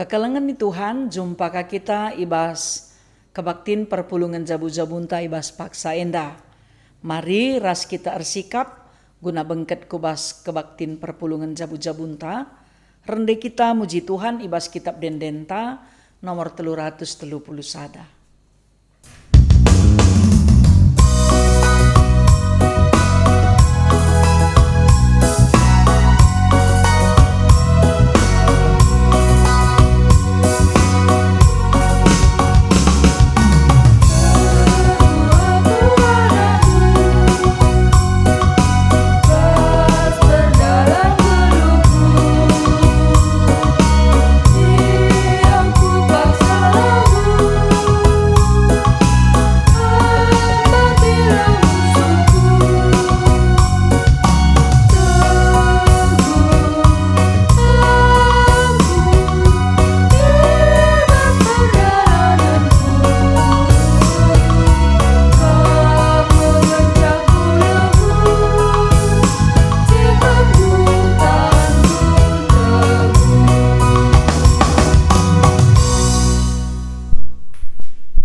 Kekalangan ni Tuhan, jumpa ka kita ibas kebaktin perpulungan jabu-jabunta ibas paksa enda. Mari ras kita ersikap guna bengket kubas kebaktin perpulungan jabu-jabunta. Rende kita muji Tuhan ibas kitab dendenta nomor 330 sada.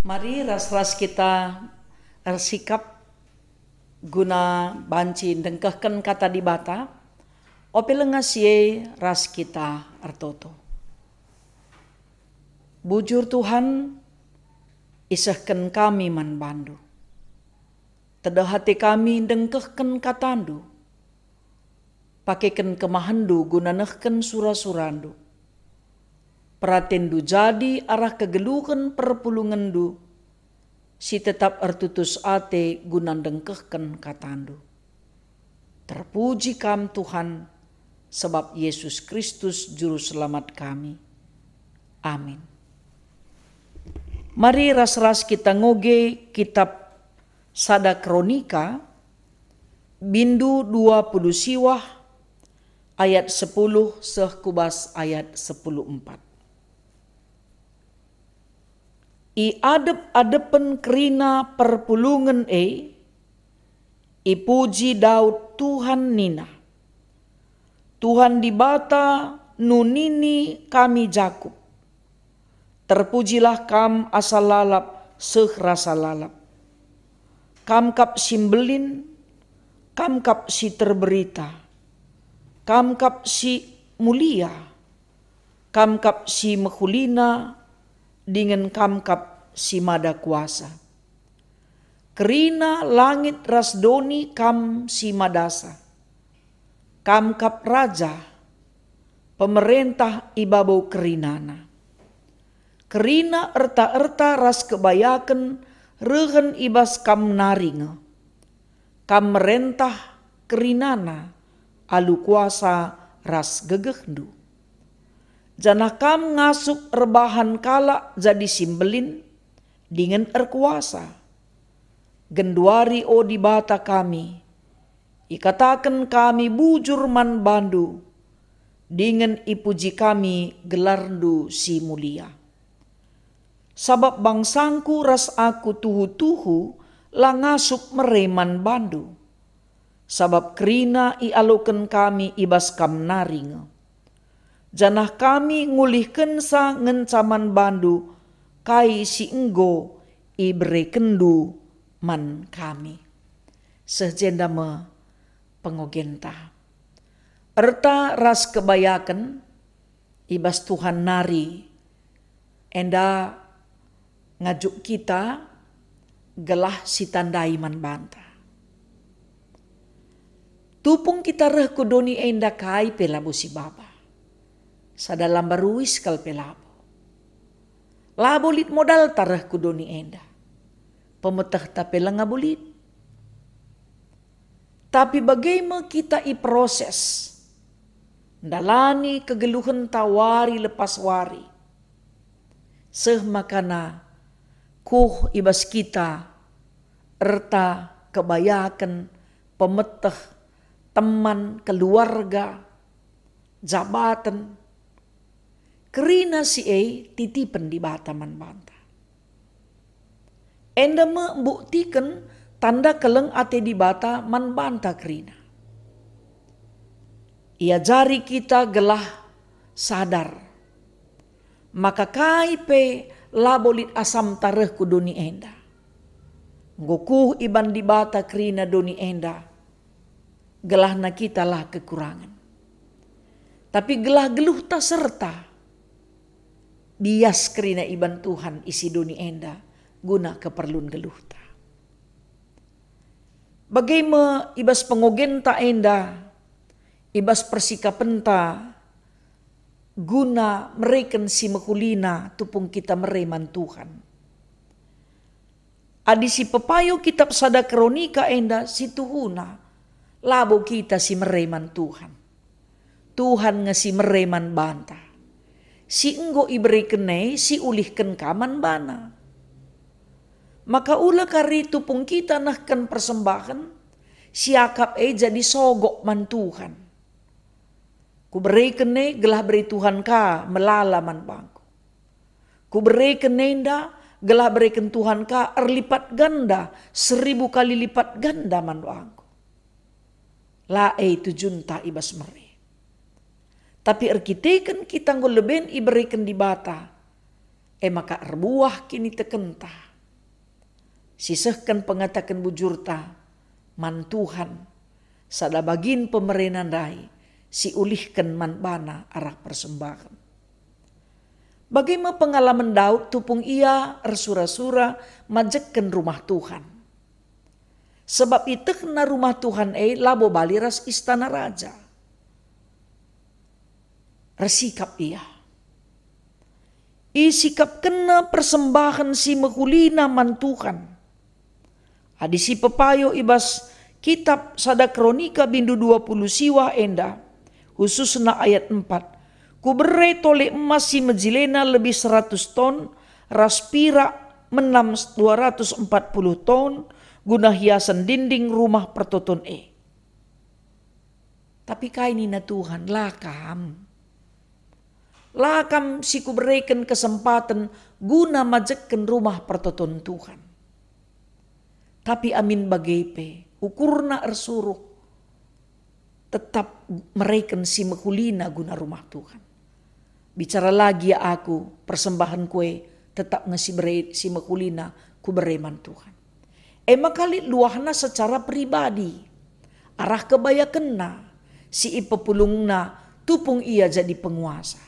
Mari ras-ras kita ersikap guna banci dengkahkan kata di bata, opelengasie ras kita ertoto. Bujur Tuhan, isahkan kami man bandu. Tedah hati kami dengkahkan katandu, pakaikan kemahandu guna nehken surah-surandu. Peratendu jadi arah kegeluhan perpulungandu, si tetap ertutus ate guna dengkehken katandu. Terpuji kam Tuhan, sebab Yesus Kristus juru selamat kami. Amin. Mari ras-ras kita ngoge kitab Sada Kronika, bindu 20 siwah, ayat 10 sehkubas ayat 10:4. I adep-adepen kerina perpulungan ipuji Daud Tuhan nina. Tuhan di bata nunini kami Jakub. Terpujilah kam asal lalap seh rasa lalap. Kam kap simbelin, kam kap si terberita. Kam kap si mulia, kam kap si mehulina, dengan kamkap si mada kuasa. Kerina langit rasdoni kam si madasa. Kamkap raja, pemerintah ibabau kerinana. Kerina erta-erta ras kebayakan rehen ibas kam naringa. Kam merentah kerinana alu kuasa ras gegehdu. Janah kam ngasup rebahan kala jadi simbelin dengan erkuasa. Genduari o di bata kami, ikatakan kami bujur man bandu, dengan ipuji kami gelarndu si mulia. Sabab bangsangku ras aku tuhu-tuhu la ngasup mereman bandu. Sabab kerina ialoken kami ibas kam naringa. Janah kami ngulihken sa ngencaman bandu, kai si enggo ibre kendu man kami. Sejendama pengogenta. Erta ras kebayakan, ibas Tuhan nari, enda ngajuk kita gelah si tandai man banta. Tupung kita reh kudoni enda kai pelabu si baba. Sadalam baruis kal pelabo. Labo lit modal tarah kudoni enda. Pemetah tapela ngabulit. Tapi bagaimana kita iproses. Dalani kegeluhan tawari lepas wari. Seh makana kuh ibas kita. Erta kebayakan pemetah teman keluarga jabatan. Kerina si titipen di bata man banta. Enda membuktikan tanda keleng ate di bata man banta kerina. Ia jari kita gelah sadar. maka kaipe labolit asam tareh ku doni enda. Ngokuh iban di bata krina doni enda, gelahna kita lah kekurangan. Tapi gelah geluh tak serta, bias krina iban Tuhan isi doni enda, guna keperluan geluh ta. Bagaimana ibas pengogen ta enda, ibas persikapan ta, guna mereken si mekulina tupung kita mereman Tuhan. Adi si pepayo kitab sada kronika enda si tuhuna, labo kita si mereman Tuhan. Tuhan ngasi mereman banta. Si enggo iberikenai si ulihken kaman bana. Maka ula kari tupung kita nahkan persembahan, siakap jadi sogok man Tuhan. Ku berikenai gelah beri Tuhan ka melalaman bangku. Ku berikenai nda gelah berikan Tuhan ka erlipat ganda 1000 kali lipat ganda man bangku. La itu junta ibas mere. Tapi erkiteken kita ngoleben iberikan di bata. Maka erbuah kini tekenta. Sisehkan pengatakan bujurta. Man Tuhan. Sada bagin pemerenan dai. Si ulihkan man bana arah persembahan. Bagaimana pengalaman Daud tupung ia ersura-sura majekkan rumah Tuhan. Sebab itu kena rumah Tuhan labo baliras istana raja. Resikap ia. Isikap kena persembahan si mekulina man Tuhan. Adi si pepayo ibas kitab sada kronika bindu 20 siwa enda. Khususna ayat 4. Ku bere tole emas si mejilena lebih 100 ton. Raspira menam 240 ton. Guna hiasan dinding rumah pertoton Tapi kaini na Tuhan lakam. Lakam si ku berikan kesempatan guna majekkan rumah pertoton Tuhan. Tapi amin bagaipe ukurna ersuruh tetap mereken si mekulina guna rumah Tuhan. Bicara lagi ya aku persembahan kue tetap ngasi beri si mekulina ku bereman Tuhan. Makali luahna secara pribadi arah kebaya kena si ipepulungna tupung ia jadi penguasa.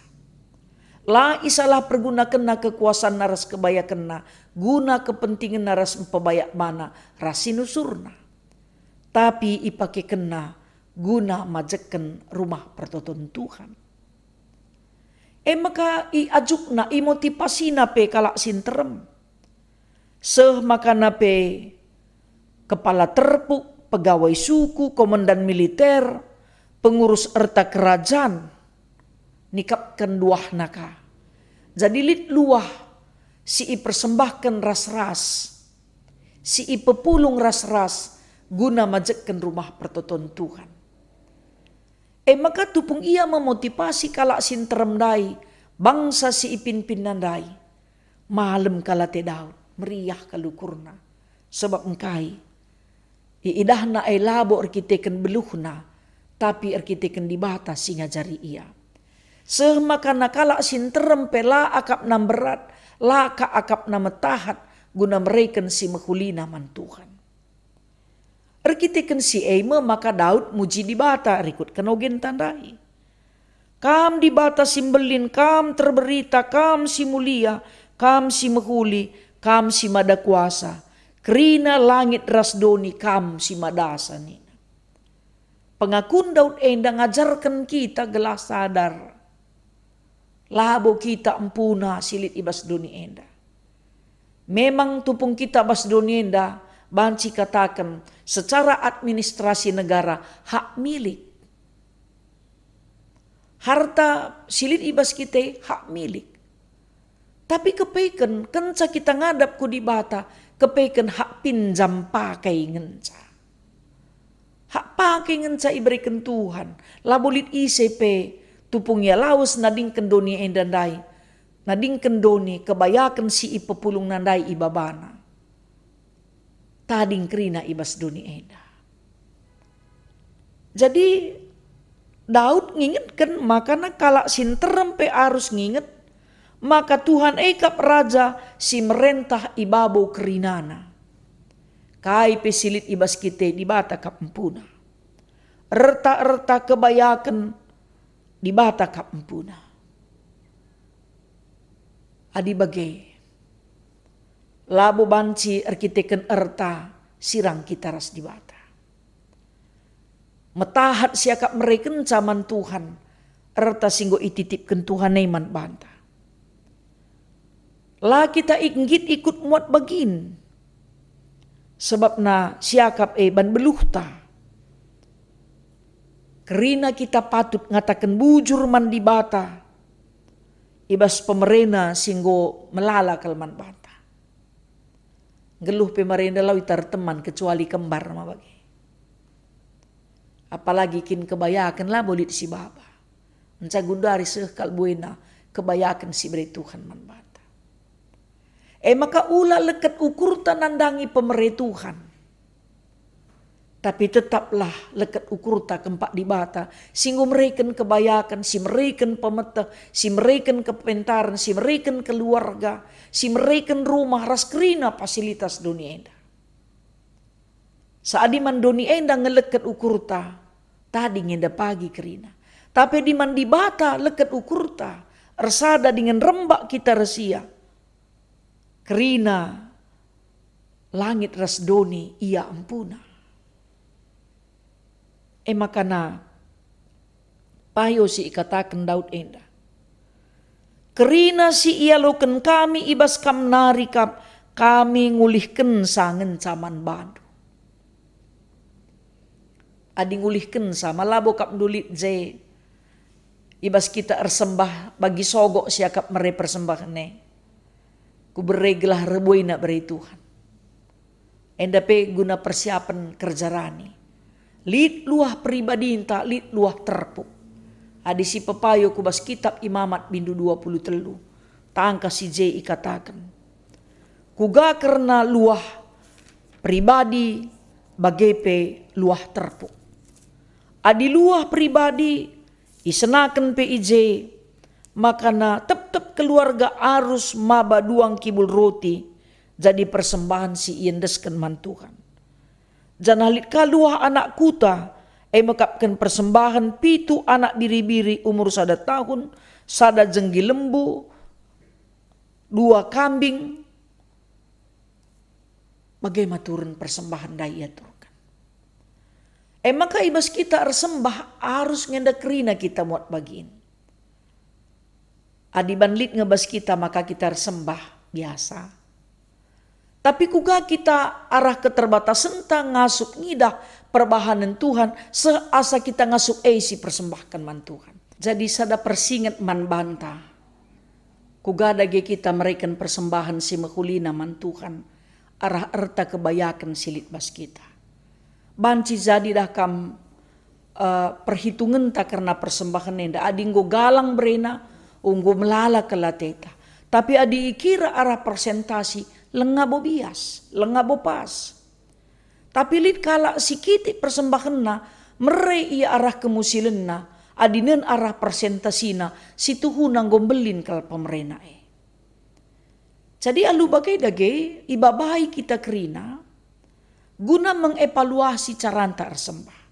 La isalah pergunakan na kekuasaan naras kebaya kena guna kepentingan naras empebayak mana rasinusurna. Tapi ipake kena guna majekkan rumah pertoton Tuhan. Maka iajukna imotivasina pe kalak sinterem. Seh makana pe kepala terpuk, pegawai suku, komandan militer, pengurus erta kerajaan, nikapkan luah naka. Jadi lit luah si persembahkan ras-ras, si pepulung ras-ras guna majekkan rumah pertoton Tuhan. Maka tupung ia memotivasi kalak sinterem dai, bangsa si ipin-pin nandai, malam kala te Daud, meriah kalukurna, sebab engkai, iidahna labo arkiteken beluhna, tapi arkiteken di bata singa jari ia. Semakana kalak sinterem pela akap nam berat, laka akap nam tahat, guna mereken si mekulina man Tuhan. Arkiteken si maka Daud muji di bata rikut kenogen tandai. Kam di bata simbelin, kam terberita, kam si mulia, kam si mehuli, kam si mada kuasa. Kerina langit rasdoni, kam si madasa nina. Pengakun Daud enda ngajarkan kita gelas sadar. Labo kita empuna silit ibas doni enda. Memang tupung kita bas doni enda, banci katakan secara administrasi negara hak milik. Harta silit ibas kita hak milik. Tapi kepeken kenca kita ngadap ku di bata, kepeken hak pinjam pakai ngenca. Hak pakai ngenca iberikan Tuhan. Labolit ICP tupung ya laus nading kendoni endandai. Nading kendoni kebayakan si ipepulung nandai ibabana. Tading kerina ibas doni enda. Jadi Daud ngingetkan makana kalak sinterem pe harus nginget Maka Tuhan ekap raja si merentah ibabo kerinana. Kai pesilit ibas kite di bata kampuna. Erta-erta kebayakan di bata kampuna. Adi bagai. Labo banci arkiteken erta sirang kita ras di bata. Metahat siakap mereken caman Tuhan. Erta singgo ititipkan Tuhan neman banta. Lah kita inggit ikut muat bagin. Sebab na siakap ban beluhta. Kerina kita patut ngatakan bujur man di bata. Ibas pemerena singgo melala kalman bata. Geluh pemerena lau itar teman kecuali kembar ma bagi. Apalagi kin kebayakan lah bolit si baba. Mencagundari sekal buena kebayakan si beri Tuhan man bata. Maka ulah leket ukur tanandangi pemerintah Tuhan. Tapi tetaplah leket ukur ta kempak di bata. Singgo mereken kebayakan, si mereken pemeta, si mereken kepentaran, si mereken keluarga, si mereken rumah ras kerina fasilitas dunia enda. Saat di man dunia enda ngeleket ukur ta, tadi ngenda pagi kerina. Tapi di man di bata leket ukur ta, resada dengan rembak kita resia. Kerina langit ras doni ia ampuna. Makana payo si ikatakan Daud enda. Kerina si ia loken kami ibas kam narikap kami ngulihken sangen caman bandu. Adi ngulihken sama labo kap dulit je. Ibas kita ersembah bagi sogok siakap mere persembahkan ne. Ku bereglah rebuina beri Tuhan. Endape guna persiapan kerja rani. Lid luah pribadi inta, lid luah terpuk. Adisi pepayo kubas kitab Imamat bindu 23. Tangka si J ikatakan. Kuga karena luah pribadi bagepe luah terpuk. Adi luah pribadi isenakan PIJ. Makana tep-tep keluarga arus maba duang kibul roti jadi persembahan si iendeskan man Tuhan. Janalit kaluah anak kuta makapkan persembahan pitu anak biri-biri umur 1 tahun, 1 jenggi lembu, 2 kambing. Bagaimana turun persembahan daya turkan. Maka ibas kita resembah harus ngenda kerina kita muat bagiin. Adiban lit ngebas kita maka kita sembah biasa. Tapi kuga kita arah keterbatasan ta ngasuk ngidah perbahanan Tuhan seasa kita ngasuk si persembahkan man Tuhan. Jadi sada persingat man banta. Kuga dage kita mereken persembahan si mekulina man Tuhan. Arah erta kebayakan silit bas kita. Banci jadi dah kam perhitungan ta karena persembahan nenda adinggo galang berena. Unggu melala kelateta. Tapi adi ikira arah persentasi lengabo bias, lengabo pas. Tapi lid kala sikiti persembahanna mere ia arah kemusilenna adinen arah persentasina situhu nanggom-belin kal pemerena. Jadi alu bagai dage ibabai kita kerina guna mengevaluasi caranta ersembah.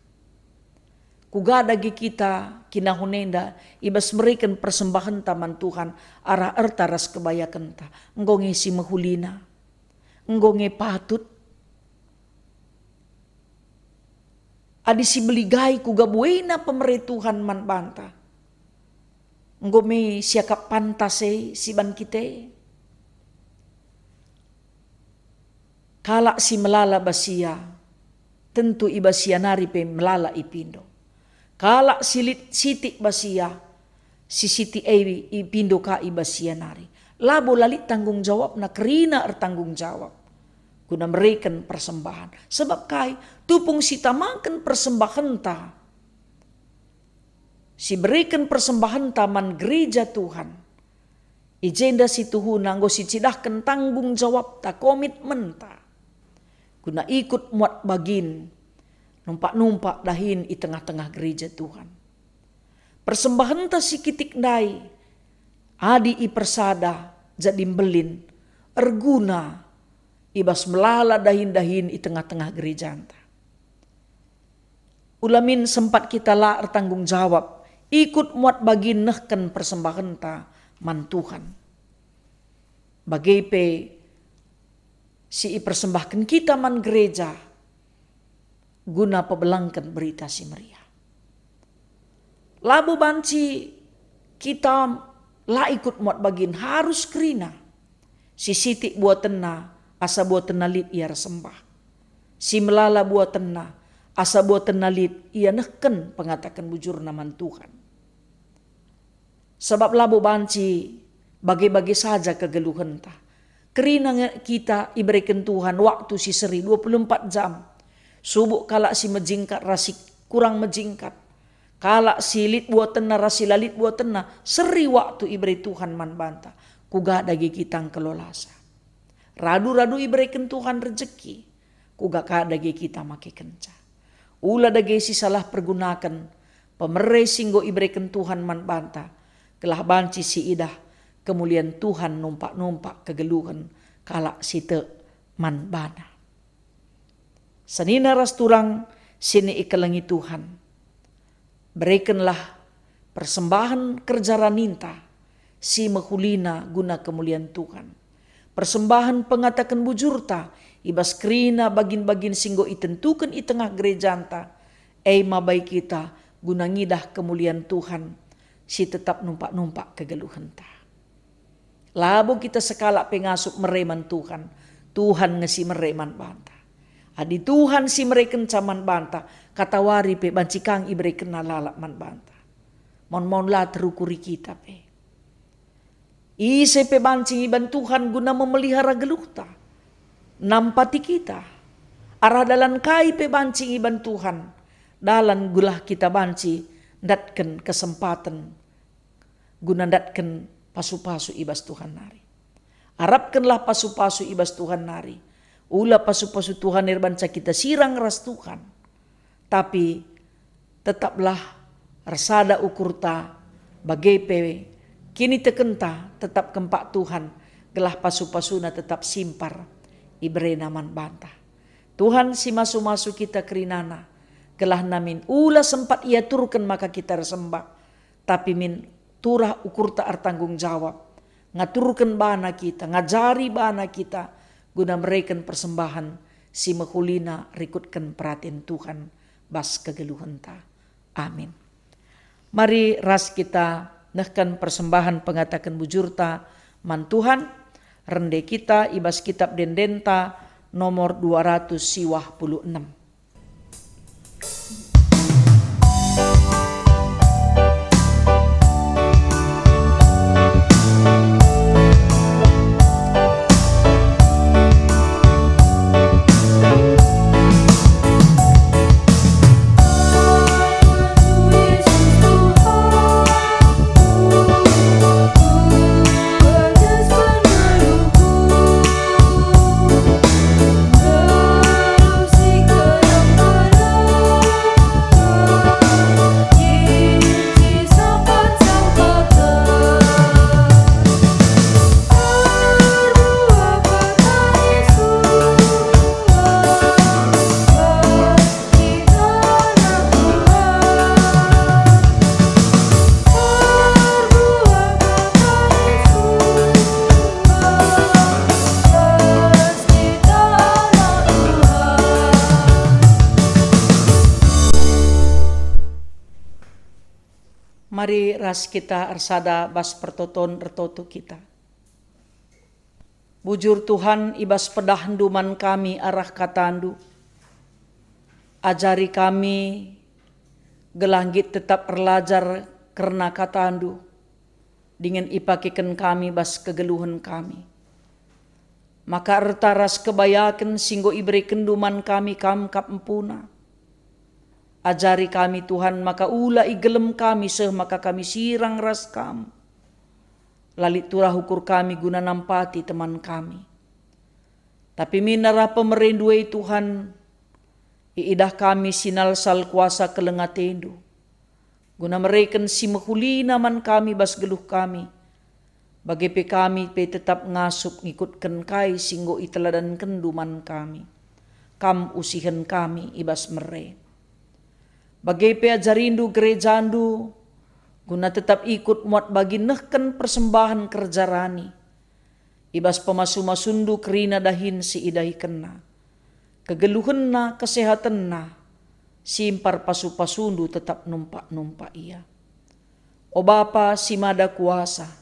Kuga dagi kita kinahunenda ibas merikan persembahan taman Tuhan arah ertaras kebayakan ta ngonge si mahulina ngonge patut adi si beligai kuga buena pemerituhan man banta ngome siakap pantase si ban kite kala si melala basia tentu ibasia nari pe melala ipindo. Kala silit sitik basia, si siti ipindo ka ibasia nari. Labo lalit tanggung jawab na kerina tanggung jawab. Guna mereken persembahan. Sebab kai tupung si tamakan persembahan ta. Si berikan persembahan taman gereja Tuhan. Ijenda si Tuhan nanggo si cidahkan tanggung jawab ta komitmen ta. Guna ikut muat bagin. Numpak-numpak dahin di tengah-tengah gereja Tuhan. Persembahan ta si kitik dai. adi i persada jadi belin erguna ibas melala dahin-dahin i tengah-tengah gereja anta. Ulamin sempat kita la tanggung jawab ikut muat bagi nehken persembahan ta man Tuhan. Bagai pe si i persembahkan kita man gereja guna pebelangkan berita si meriah. Labu banci kita la ikut muat bagin harus kerina si sitik buat tena asa buat tena lit ia sembah. Si melala buat tena asa buat tena lit ia nehken pengatakan bujur naman Tuhan. Sebab labu banci bagi-bagi saja kegeluhan ta. Kerina kita iberikan Tuhan waktu si seri 24 jam. Subuk kalak si mejingkat rasi kurang mejingkat. Kalak si lit buat tena rasi lalit buat tena. Seri waktu iberi Tuhan man banta. Kuga dagi kita kelolasa. Radu-radu iberikan Tuhan rezeki. Kuga dagi kita make kenca. Ula dagi si salah pergunakan. Pemerai singgo iberikan Tuhan man banta. Kelah banci si idah kemuliaan Tuhan numpak-numpak kegeluhan kalak si te man bana. Senina ras turang sini ikelengi Tuhan. Berikanlah persembahan kerja raninta si mehulina guna kemuliaan Tuhan. Persembahan pengatakan bujurta ibas kerina bagin-bagin singgo itentukan i tengah gereja anta. Mabai kita guna ngidah kemuliaan Tuhan. Si tetap numpak-numpak kegeluhan ta. Labu kita sekala pengasup mereman Tuhan. Tuhan ngesi mereman banta. Adi Tuhan si mereken caman banta. Kata wari pe bancikang ibere kena lalak man banta. Mon la terukuri kita pe. Ise pe bancing iban Tuhan guna memelihara geluh ta. Nampati kita. Arah dalan kai pe bancing iban Tuhan. Dalan gulah kita banci. Datken kesempatan guna datken pasu-pasu ibas Tuhan nari. Harapkanlah pasu-pasu ibas Tuhan nari. Ula pasu-pasu Tuhan nirbanca kita sirang ras Tuhan. Tapi tetaplah rasada ukurta bagai pewe. Kini tekenta tetap kempak Tuhan. Gelah pasu-pasuna tetap simpar ibre naman bantah. Tuhan si masu-masu kita kerinana. Gelah namin ula sempat ia turkan maka kita resembah. Tapi min turah ukur tak tanggung jawab. Ngaturkan bana kita, ngajari bana kita. Guna mereka persembahan si mehulina rikutkan perhatian Tuhan. Bas kegeluhan ta. Amin. Mari ras kita nehkan persembahan pengatakan bujurta man Tuhan. Rende kita ibas kitab dendenta nomor 256. Mari ras kita arsada bas pertoton ertoto kita. Bujur Tuhan ibas pedahanduman kami arah katandu. Ajari kami gelanggit tetap erlajar karena katandu. Dengan ipakikan kami bas kegeluhan kami. Maka ertaras kebayakan singgo iberi kenduman kami kamkap empuna. Ajari kami Tuhan, maka ula igelem kami seh maka kami sirang ras kamu. Lalit turah ukur kami guna nampati teman kami. Tapi minara pemerindui Tuhan, iidah kami sinal sal kuasa kelengatendu. Guna mereken si mehuli naman kami bas geluh kami. Bagi pe kami pe tetap ngasup ngikutkan kai singgo iteladan kenduman kami. Kam usihen kami ibas mere. Bagi pe ajarindu gerejandu guna tetap ikut muat bagi nehken persembahan kerja rani. Ibas pemasu-masundu kerina dahin si idahi kena. Kegeluhenna kesehatanna simpar pasu-pasundu tetap numpak-numpak ia. O Bapa si mada kuasa,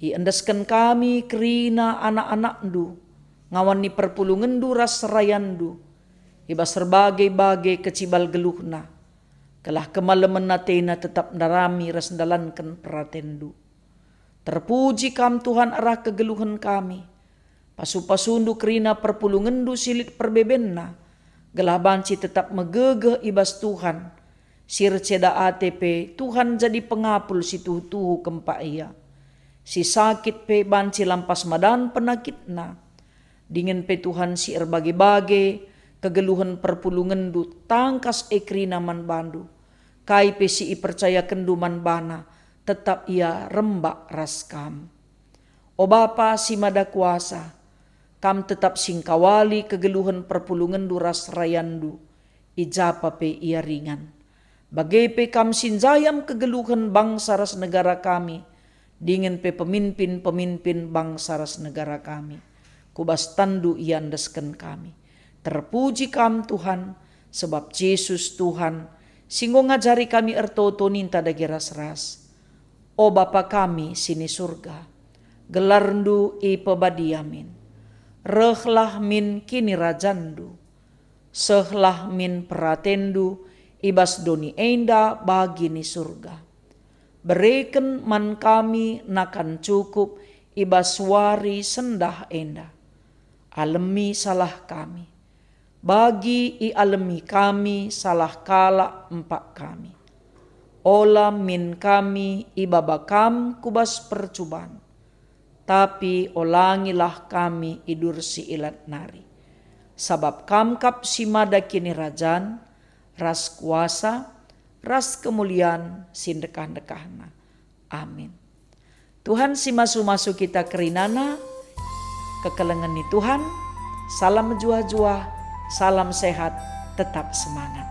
iendeskan kami kerina anak-anakndu, ngawani perpulungendu ras rayandu, ibas serbagai-bagai kecibal geluhna, kelah kemalemen natena tetap narami ras dalankan peratendu. Terpuji kam Tuhan arah kegeluhan kami, pasu-pasundu kerina perpulungendu silit perbebenna, gelah banci tetap megegeh ibas Tuhan, sirceda ATP Tuhan jadi pengapul si tuhu-tuhu kempa ia. Si sakit pe banci lampas madan penakitna. Dingin pe Tuhan si erbage-bage kegeluhan perpulungan du tangkas ekrina man bandu. Kai pe si percaya kenduman bana tetap ia rembak raskam. O Bapa si mada kuasa, kam tetap singkawali kegeluhan perpulungan du ras rayandu. Ijapa pe ia ringan. Bagai pe kam sinjayam kegeluhan bangsa ras negara kami, dingin pe pemimpin-pemimpin bangsa ras negara kami, kubas tandu iandeskan kami. Terpuji kam Tuhan, sebab Yesus Tuhan, singgo ngajari kami ertoto ninta dagi ras-ras. O Bapa kami sini surga, gelarndu i pebadiamin, rehlah min kini rajandu, sehlah min peratendu, ibas doni enda bagi ni surga. Bereken man kami nakan cukup ibas wari sendah enda. Alemi salah kami. Bagi i alemi kami salah kala empak kami. Ola min kami ibabakam kubas percubaan. Tapi olangilah kami idur si ilat nari. Sabab kamkap si mada kini rajan, ras kuasa, ras kemuliaan, sindekah-dekahna. Amin. Tuhan si masu-masu kita kerinana, kekelengan ni Tuhan, salam jua-jua, salam sehat, tetap semangat.